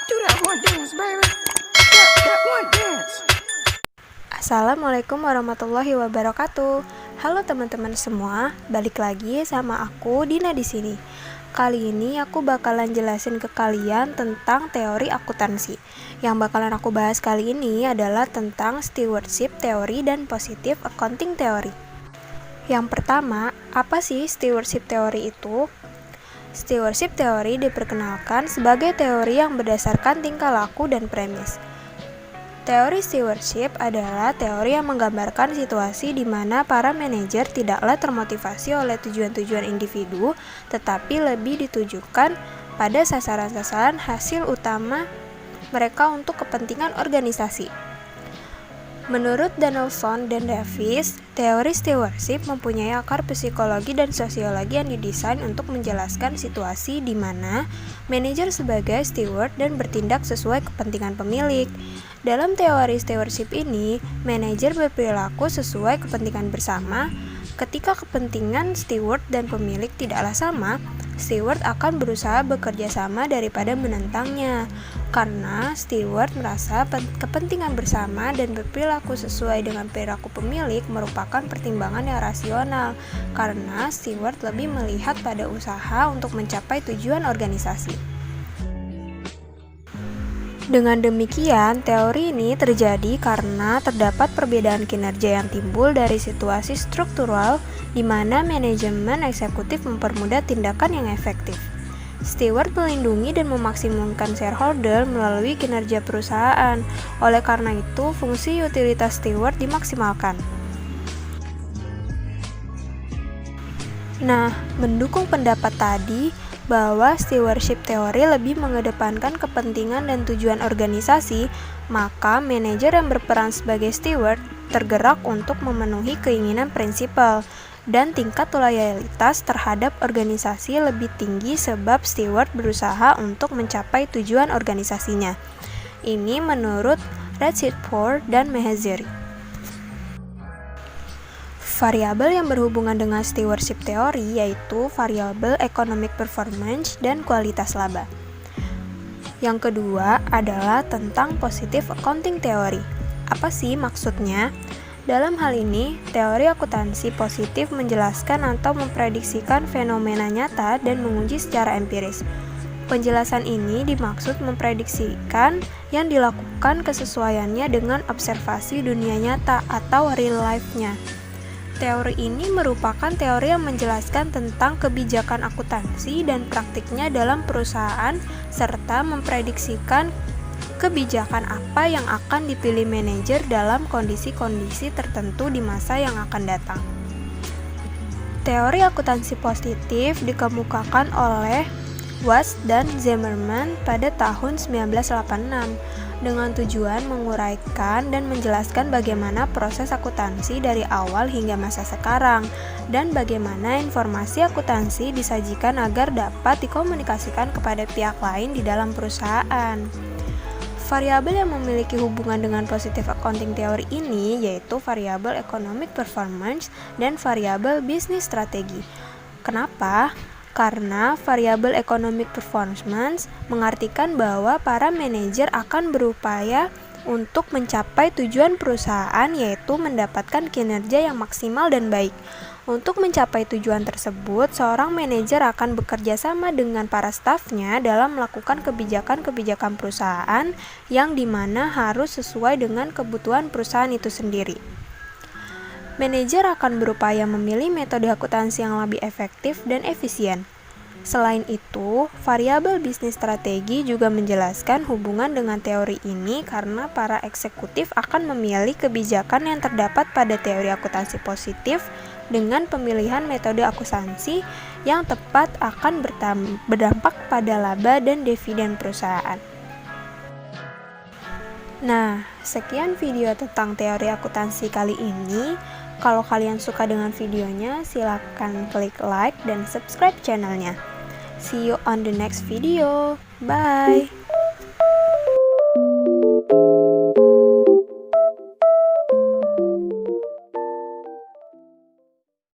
Do that one dance, baby. That one dance. Assalamualaikum warahmatullahi wabarakatuh. Halo teman-teman semua, balik lagi sama aku Dina di sini. Kali ini aku bakalan jelasin ke kalian tentang teori akuntansi. Yang bakalan aku bahas kali ini adalah tentang stewardship teori dan positive accounting teori. Yang pertama, apa sih stewardship teori itu? Stewardship teori diperkenalkan sebagai teori yang berdasarkan tingkah laku dan premis. Teori stewardship adalah teori yang menggambarkan situasi di mana para manajer tidaklah termotivasi oleh tujuan-tujuan individu, tetapi lebih ditujukan pada sasaran-sasaran hasil utama mereka untuk kepentingan organisasi. Menurut Donaldson dan Davis, teori stewardship mempunyai akar psikologi dan sosiologi yang didesain untuk menjelaskan situasi di mana manajer sebagai steward dan bertindak sesuai kepentingan pemilik. Dalam teori stewardship ini, manajer berperilaku sesuai kepentingan bersama. Ketika kepentingan steward dan pemilik tidaklah sama, steward akan berusaha bekerja sama daripada menentangnya. Karena steward merasa kepentingan bersama dan berperilaku sesuai dengan perilaku pemilik merupakan pertimbangan yang rasional, karena steward lebih melihat pada usaha untuk mencapai tujuan organisasi. Dengan demikian, teori ini terjadi karena terdapat perbedaan kinerja yang timbul dari situasi struktural di mana manajemen eksekutif mempermudah tindakan yang efektif. Steward melindungi dan memaksimumkan shareholder melalui kinerja perusahaan. Oleh karena itu, fungsi utilitas steward dimaksimalkan. Nah, mendukung pendapat tadi bahwa stewardship teori lebih mengedepankan kepentingan dan tujuan organisasi, maka manajer yang berperan sebagai steward tergerak untuk memenuhi keinginan prinsipal dan tingkat loyalitas terhadap organisasi lebih tinggi sebab steward berusaha untuk mencapai tujuan organisasinya. Ini menurut Redford dan Mehazzeri. Variabel yang berhubungan dengan stewardship teori yaitu variabel economic performance dan kualitas laba. Yang kedua adalah tentang positive accounting teori. Apa sih maksudnya? Dalam hal ini, teori akuntansi positif menjelaskan atau memprediksikan fenomena nyata dan menguji secara empiris. Penjelasan ini dimaksud memprediksikan yang dilakukan kesesuaiannya dengan observasi dunia nyata atau real life-nya. Teori ini merupakan teori yang menjelaskan tentang kebijakan akuntansi dan praktiknya dalam perusahaan serta memprediksikan kebijakan apa yang akan dipilih manajer dalam kondisi-kondisi tertentu di masa yang akan datang. Teori akuntansi positif dikemukakan oleh Watts dan Zimmerman pada tahun 1986 dengan tujuan menguraikan dan menjelaskan bagaimana proses akuntansi dari awal hingga masa sekarang dan bagaimana informasi akuntansi disajikan agar dapat dikomunikasikan kepada pihak lain di dalam perusahaan. Variabel yang memiliki hubungan dengan positive accounting teori ini yaitu variabel economic performance dan variabel bisnis strategi. Kenapa? Karena variabel economic performance mengartikan bahwa para manajer akan berupaya untuk mencapai tujuan perusahaan yaitu mendapatkan kinerja yang maksimal dan baik. Untuk mencapai tujuan tersebut, seorang manajer akan bekerja sama dengan para stafnya dalam melakukan kebijakan-kebijakan perusahaan yang dimana harus sesuai dengan kebutuhan perusahaan itu sendiri. Manajer akan berupaya memilih metode akuntansi yang lebih efektif dan efisien. Selain itu, variabel bisnis strategi juga menjelaskan hubungan dengan teori ini karena para eksekutif akan memilih kebijakan yang terdapat pada teori akuntansi positif dengan pemilihan metode akuntansi yang tepat akan berdampak pada laba dan dividen perusahaan. Nah, sekian video tentang teori akuntansi kali ini. Kalau kalian suka dengan videonya, silakan klik like dan subscribe channelnya. See you on the next video. Bye.